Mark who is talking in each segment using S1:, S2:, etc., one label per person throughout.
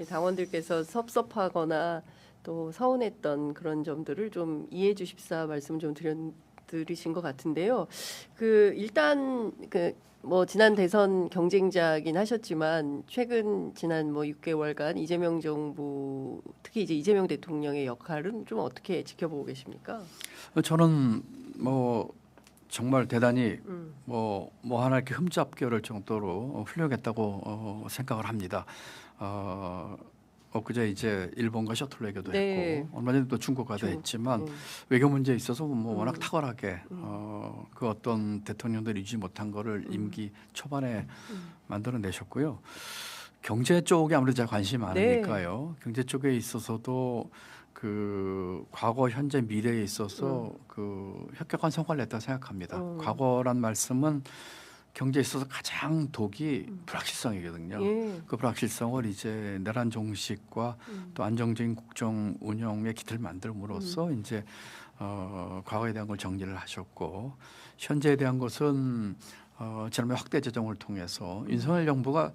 S1: 당원들께서 섭섭하거나 또 서운했던 그런 점들을 좀 이해해 주십사 말씀 좀 드리신 것 같은데요. 일단 뭐 지난 대선 경쟁자긴 하셨지만 최근 지난 뭐 6개월간 이재명 정부 특히 이제 이재명 대통령의 역할은 좀 어떻게 지켜보고 계십니까?
S2: 저는 뭐 정말 대단히 뭐 하나 이렇게 흠잡기 어려울 정도로 훌륭했다고 생각을 합니다. 엊그제 이제 일본과 셔틀 외교도
S1: 네.
S2: 했고 얼마 전에 또 중국과도
S1: 중국.
S2: 했지만
S1: 네.
S2: 외교 문제에 있어서 뭐 워낙 탁월하게 그 어떤 대통령들이 유지 못한 거를 임기 초반에 만들어내셨고요. 경제 쪽에 아무래도 제가 관심이 많으니까요. 경제 쪽에 있어서도 그 과거, 현재, 미래에 있어서 그 혁혁한 성과를 냈다고 생각합니다. 과거란 말씀은 경제에 있어서 가장 독이 불확실성이거든요.
S1: 예.
S2: 그 불확실성을 이제 내란 종식과 또 안정적인 국정 운영의 기틀을 만들므로써 이제 과거에 대한 걸 정리를 하셨고 현재에 대한 것은 지난해 확대 재정을 통해서 윤석열 정부가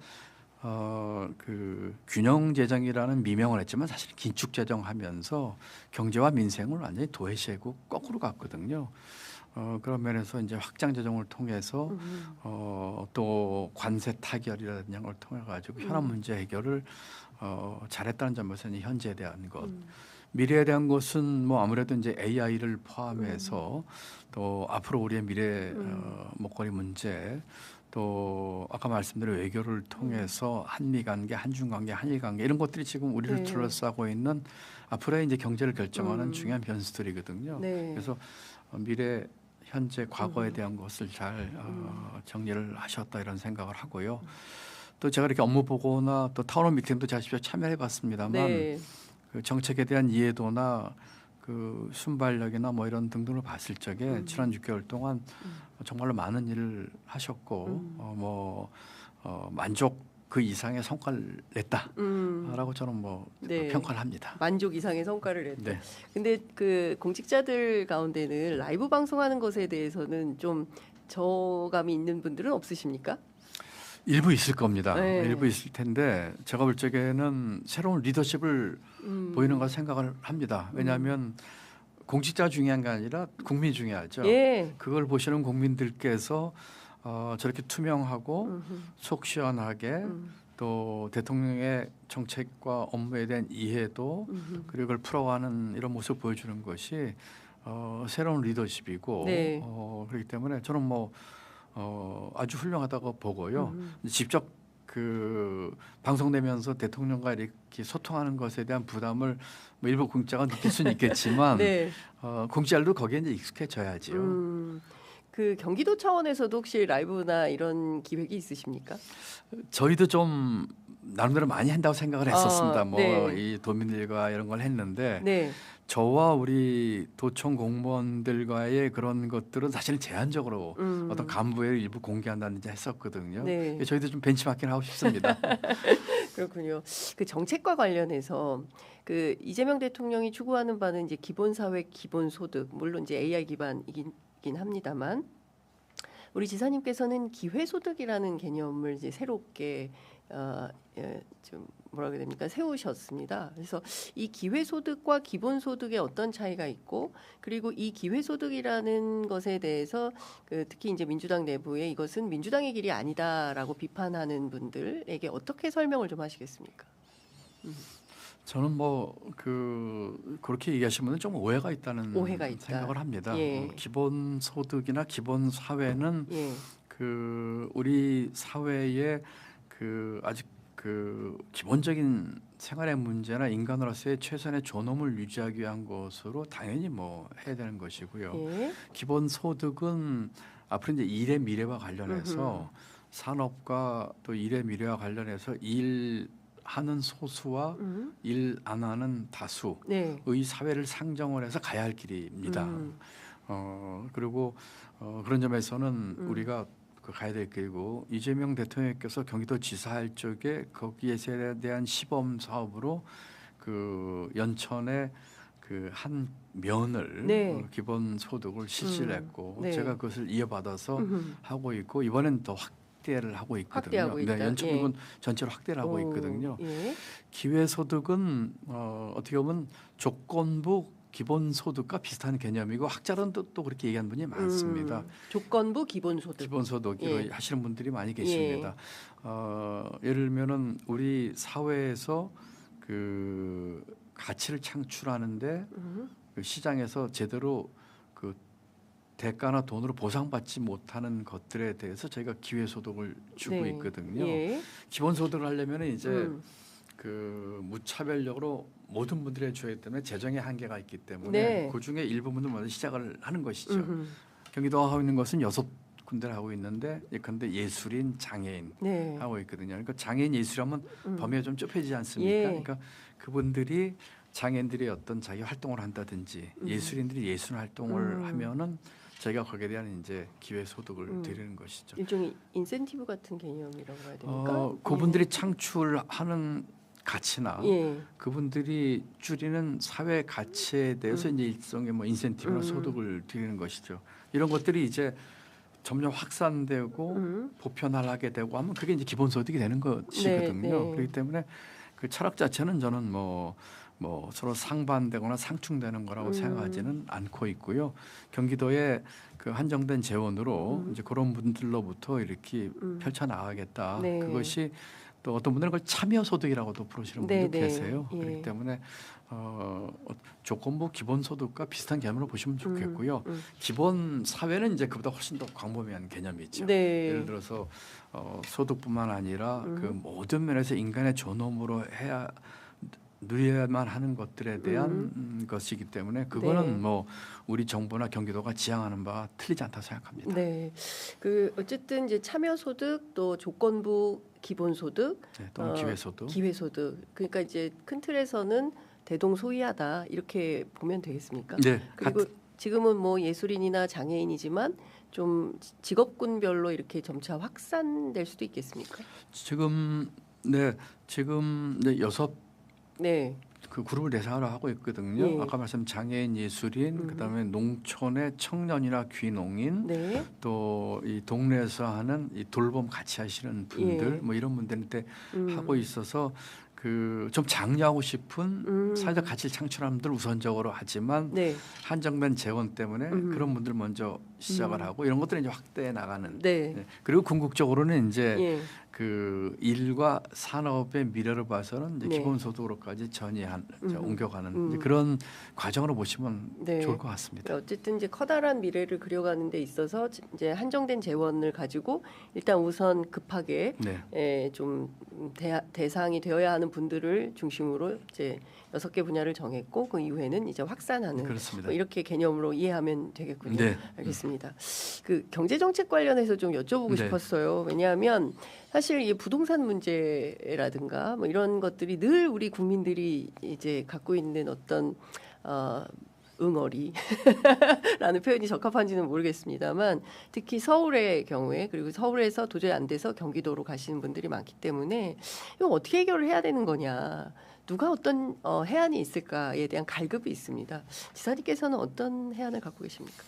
S2: 그 균형 재정이라는 미명을 했지만 사실 긴축 재정하면서 경제와 민생을 완전히 도외시하고 거꾸로 갔거든요. 그런 면에서 이제 확장 재정을 통해서 또 관세 타결이라는 걸 통해 가지고 현안 문제 해결을 잘했다는 점에서는 현재에 대한 것, 미래에 대한 것은 뭐 아무래도 이제 AI를 포함해서 또 앞으로 우리의 미래 먹거리 문제. 또 아까 말씀드린 외교를 통해서 한미 관계, 한중 관계, 한일 관계 이런 것들이 지금 우리를 둘러싸고 있는 앞으로의 이제 경제를 결정하는 중요한 변수들이거든요.
S1: 네.
S2: 그래서 미래, 현재, 과거에 대한 것을 잘 정리를 하셨다 이런 생각을 하고요. 또 제가 이렇게 업무 보고나 또 타운홀 미팅도 제가 직접 참여해봤습니다만
S1: 네.
S2: 그 정책에 대한 이해도나 그 순발력이나 뭐 이런 등등을 봤을 적에 지난 6개월 동안 정말로 많은 일을 하셨고 만족 그 이상의 성과를 냈다라고 저는 뭐
S1: 네.
S2: 평가를 합니다.
S1: 만족 이상의 성과를 냈다.
S2: 네.
S1: 근데 그 공직자들 가운데는 라이브 방송하는 것에 대해서는 좀 저감이 있는 분들은 없으십니까?
S2: 일부 있을 겁니다.
S1: 네.
S2: 일부 있을 텐데 제가 볼 적에는 새로운 리더십을 보이는 걸 생각을 합니다. 왜냐하면 공직자 중요한 게 아니라 국민이 중요하죠.
S1: 예.
S2: 그걸 보시는 국민들께서 저렇게 투명하고 속 시원하게 또 대통령의 정책과 업무에 대한 이해도 그리고 그걸 풀어가는 이런 모습을 보여주는 것이 새로운 리더십이고
S1: 네.
S2: 그렇기 때문에 저는 뭐 아주 훌륭하다고 보고요. 직접 그 방송되면서 대통령과 이렇게 소통하는 것에 대한 부담을 뭐 일부 공직자가 느낄 수는 있겠지만
S1: 네.
S2: 공직자들도 거기에 이제 익숙해져야지요.
S1: 그 경기도 차원에서도 혹시 라이브나 이런 기획이 있으십니까?
S2: 저희도 좀 나름대로 많이 한다고 생각을 했었습니다. 뭐
S1: 네.
S2: 이 도민들과 이런 걸 했는데
S1: 네.
S2: 저와 우리 도청 공무원들과의 그런 것들은 사실 제한적으로 어떤 간부회를 일부 공개한다든지 했었거든요.
S1: 네.
S2: 저희도 좀 벤치마킹을 하고 싶습니다.
S1: 그렇군요. 그 정책과 관련해서 그 이재명 대통령이 추구하는 바는 이제 기본사회 기본소득 물론 이제 AI 기반이긴 합니다만 우리 지사님께서는 기회소득이라는 개념을 이제 새롭게 좀 뭐라 그래야 됩니까? 세우셨습니다. 그래서 이 기회소득과 기본소득에 어떤 차이가 있고 그리고 이 기회소득이라는 것에 대해서 특히 이제 민주당 내부에 이것은 민주당의 길이 아니다라고 비판하는 분들에게 어떻게 설명을 좀 하시겠습니까?
S2: 저는 뭐 그렇게 얘기하시는 분은 좀 오해가 있다는
S1: 오해가 있다.
S2: 생각을 합니다.
S1: 예.
S2: 기본 소득이나 기본 사회는
S1: 예.
S2: 그 우리 사회의 그 아직 그 기본적인 생활의 문제나 인간으로서의 최선의 존엄을 유지하기 위한 것으로 당연히 뭐 해야 되는 것이고요.
S1: 예.
S2: 기본 소득은 앞으로 이제 일의 미래와 관련해서 산업과 또 일의 미래와 관련해서 일하는 소수와 일 안 하는 다수의
S1: 네.
S2: 사회를 상정을 해서 가야 할 길입니다. 그리고 그런 점에서는 우리가 가야 될 길이고 이재명 대통령께서 경기도 지사할 적에 거기에 대한 시범 사업으로 그 연천에 그 한 면을
S1: 네.
S2: 기본 소득을 실시를 했고
S1: 네.
S2: 제가 그것을 이어받아서 하고 있고 이번엔 더 확대를 하고 있거든요.
S1: 확대하고 있다.
S2: 네, 연천군 전체로 확대를 하고 있거든요.
S1: 예.
S2: 기회소득은 어떻게 보면 조건부 기본소득과 비슷한 개념이고 학자론도 또 그렇게 얘기하는 분이 많습니다.
S1: 조건부 기본소득.
S2: 기본소득으로
S1: 예.
S2: 하시는 분들이 많이 계십니다. 예를 들면은 우리 사회에서 그 가치를 창출하는데 그 시장에서 제대로 그 대가나 돈으로 보상받지 못하는 것들에 대해서 저희가 기회소득을 주고
S1: 네.
S2: 있거든요.
S1: 예.
S2: 기본소득을 하려면 이제 그 무차별적으로 모든 분들이 줘야 때문에 재정의 한계가 있기 때문에
S1: 네.
S2: 그 중에 일부분을 먼저 시작을 하는 것이죠.
S1: 음흠.
S2: 경기도가 하고 있는 것은 6군데를 하고 있는데 예컨대 예술인, 장애인
S1: 네.
S2: 하고 있거든요. 그러니까 장애인 예술하면 범위가 좀 좁혀지지 않습니까?
S1: 예.
S2: 그러니까 그분들이 장애인들이 어떤 자기 활동을 한다든지 예술인들이 예술 활동을 하면은 저희가 거기에 대한 이제 기회 소득을 드리는 것이죠.
S1: 일종의 인센티브 같은 개념이라고 해야 됩니까?
S2: 그분들이 창출하는 가치나
S1: 예.
S2: 그분들이 줄이는 사회 가치에 대해서 이제 일종의 뭐 인센티브나 소득을 드리는 것이죠. 이런 것들이 이제 점점 확산되고 보편화하게 되고 하면 그게 이제 기본소득이 되는 것이거든요.
S1: 네, 네.
S2: 그렇기 때문에 그 철학 자체는 저는 뭐 서로 상반되거나 상충되는 거라고 생각하지는 않고 있고요. 경기도에 그 한정된 재원으로 이제 그런 분들로부터 이렇게 펼쳐 나가겠다.
S1: 네.
S2: 그것이 또 어떤 분들은 그걸 참여 소득이라고도 부르시는 분도
S1: 네, 네.
S2: 계세요.
S1: 예.
S2: 그렇기 때문에 조건부 기본소득과 비슷한 개념으로 보시면 좋겠고요. 기본 사회는 이제 그보다 훨씬 더 광범위한 개념이 있죠.
S1: 네.
S2: 예를 들어서 소득뿐만 아니라 그 모든 면에서 인간의 존엄으로 누려야만 하는 것들에 대한 것이기 때문에 그거는
S1: 네.
S2: 뭐 우리 정부나 경기도가 지향하는 바와 틀리지 않다고 생각합니다.
S1: 네. 그 어쨌든 이제 참여 소득 또 조건부 기본 소득
S2: 네, 또는 기회소득.
S1: 기회 소득. 그러니까 이제 큰 틀에서는 대동소이하다 이렇게 보면 되겠습니까?
S2: 네,
S1: 그리고 지금은 뭐 예술인이나 장애인이지만 좀 직업군별로 이렇게 점차 확산될 수도 있겠습니까?
S2: 지금 여섯
S1: 네.
S2: 그 그룹을 대상으로 하고 있거든요.
S1: 예.
S2: 아까 말씀 장애인, 예술인, 그다음에 농촌의 청년이나 귀농인,
S1: 네.
S2: 또 이 동네에서 하는 이 돌봄 같이 하시는 분들,
S1: 예.
S2: 뭐 이런 분들한테 하고 있어서 그 좀 장려하고 싶은 사회적 가치를 창출하는 분들 우선적으로 하지만
S1: 네.
S2: 한정된 재원 때문에 그런 분들 먼저 시작을 하고 이런 것들을 이제 확대해 나가는.
S1: 네.
S2: 네. 그리고 궁극적으로는 이제
S1: 예.
S2: 그 일과 산업의 미래를 봐서는 이제
S1: 네.
S2: 기본소득으로까지 옮겨가는 이제 그런 과정으로 보시면
S1: 네.
S2: 좋을 것 같습니다.
S1: 어쨌든 이제 커다란 미래를 그려가는 데 있어서 이제 한정된 재원을 가지고 일단 우선 급하게
S2: 네.
S1: 좀 대상이 되어야 하는 분들을 중심으로 이제 6개 분야를 정했고 그 이후에는 이제 확산하는
S2: 그렇습니다.
S1: 뭐 이렇게 개념으로 이해하면 되겠군요.
S2: 네.
S1: 알겠습니다. 그 경제 정책 관련해서 좀 여쭤보고
S2: 네.
S1: 싶었어요. 왜냐하면 사실 이 부동산 문제라든가 뭐 이런 것들이 늘 우리 국민들이 이제 갖고 있는 어떤 응어리라는 표현이 적합한지는 모르겠습니다만 특히 서울의 경우에 그리고 서울에서 도저히 안 돼서 경기도로 가시는 분들이 많기 때문에 이거 어떻게 해결을 해야 되는 거냐. 누가 어떤 해안이 있을까에 대한 갈급이 있습니다. 지사님께서는 어떤 해안을 갖고 계십니까?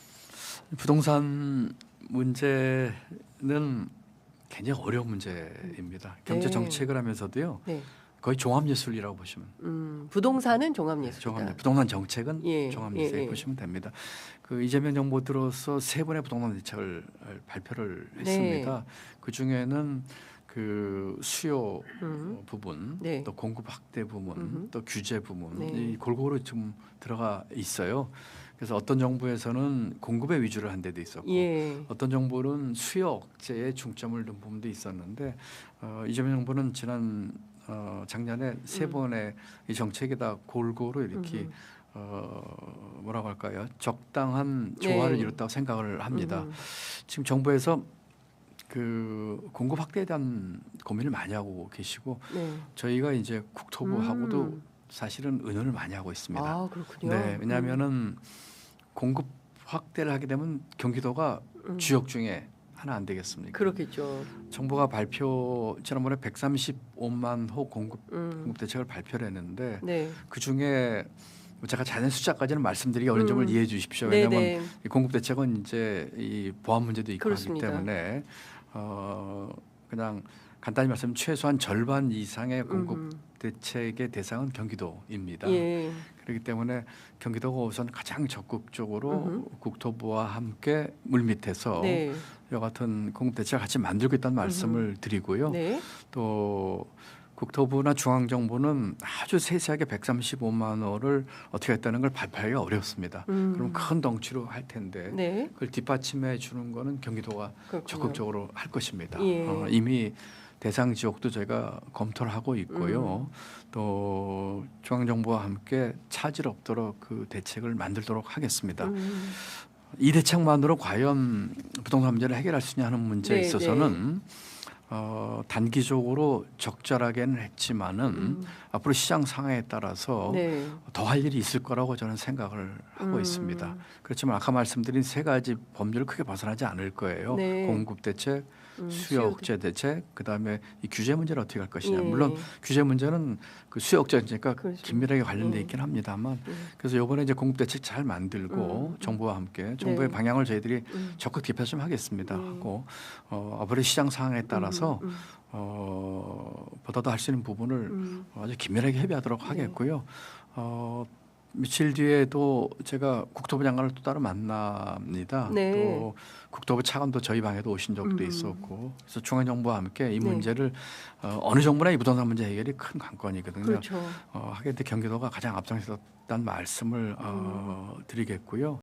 S2: 부동산 문제는 굉장히 어려운 문제입니다. 경제
S1: 네.
S2: 정책을 하면서도요.
S1: 네.
S2: 거의 종합예술이라고 보시면
S1: 부동산은 종합예술이다.
S2: 부동산 정책은
S1: 예,
S2: 종합예술
S1: 예.
S2: 보시면 됩니다. 그 이재명 정부 들어서 3번의 부동산 대책을 발표를
S1: 네.
S2: 했습니다. 그 중에는 그 수요 부분,
S1: 네.
S2: 또 공급 확대 부분, 또 규제 부분
S1: 네.
S2: 이 골고루 좀 들어가 있어요. 그래서 어떤 정부에서는 공급에 위주를 한 데도 있었고
S1: 예.
S2: 어떤 정부는 수요 억제에 중점을 둔 부분도 있었는데 이재명 정부는 지난 작년에 3번의 이 정책에다 골고루 이렇게 뭐라고 할까요? 적당한 조화를
S1: 네.
S2: 이뤘다고 생각을 합니다. 지금 정부에서 그 공급 확대에 대한 고민을 많이 하고 계시고
S1: 네.
S2: 저희가 이제 국토부하고도 사실은 의논을 많이 하고 있습니다.
S1: 아, 그렇군요.
S2: 네, 왜냐하면은 공급 확대를 하게 되면 경기도가 주역 중에 하나 안 되겠습니까?
S1: 그렇겠죠.
S2: 정부가 지난번에 135만 호 공급 대책을 발표를 했는데
S1: 네.
S2: 그 중에 제가 자세한 숫자까지는 말씀드리기 어려운 점을 이해해 주십시오. 왜냐하면
S1: 네네.
S2: 이 공급 대책은 이제 이 보안 문제도 있고
S1: 그렇습니다.
S2: 하기 때문에 그냥 간단히 말하면 최소한 절반 이상의 공급 대책의 대상은 경기도입니다.
S1: 예.
S2: 그렇기 때문에 경기도가 우선 가장 적극적으로 국토부와 함께 물밑에서
S1: 네.
S2: 이와 같은 공급 대책을 같이 만들고 있다는 말씀을 드리고요.
S1: 네.
S2: 또 국토부나 중앙정부는 아주 세세하게 135만 원을 어떻게 했다는 걸 발표하기가 어렵습니다. 그럼 큰 덩치로 할 텐데
S1: 네.
S2: 그걸 뒷받침해 주는 거는 경기도가
S1: 그렇군요.
S2: 적극적으로 할 것입니다.
S1: 예.
S2: 이미 대상 지역도 저희가 검토를 하고 있고요. 또 중앙정부와 함께 차질 없도록 그 대책을 만들도록 하겠습니다. 이 대책만으로 과연 부동산 문제를 해결할 수 있냐 하는 문제에
S1: 네,
S2: 있어서는 단기적으로 적절하게는 했지만은 앞으로 시장 상황에 따라서
S1: 네.
S2: 더 할 일이 있을 거라고 저는 생각을 하고 있습니다. 그렇지만 아까 말씀드린 세 가지 범주를 크게 벗어나지 않을 거예요.
S1: 네.
S2: 공급 대책, 수요 억제 대책, 그다음에 이 규제 문제를 어떻게 할 것이냐.
S1: 예.
S2: 물론 규제 문제는 그 수요 억제니까
S1: 그렇죠.
S2: 긴밀하게 관련돼 있긴 합니다만, 그래서 이번에 이제 공급 대책 잘 만들고 정부와 함께 정부의
S1: 네.
S2: 방향을 저희들이 적극 개표 좀 하겠습니다. 하고 앞으로 시장 상황에 따라서 보다도 할 수 있는 부분을 아주 긴밀하게 협의하도록 하겠고요. 며칠 뒤에도 제가 국토부 장관을 또 따로 만납니다.
S1: 네.
S2: 또 국토부 차관도 저희 방에도 오신 적도 있었고, 그래서 중앙정부와 함께 이
S1: 네.
S2: 문제를 어느 정부나 이 부동산 문제 해결이 큰 관건이거든요.
S1: 그렇죠.
S2: 하게 될 경기도가 가장 앞장섰다는 말씀을 드리겠고요.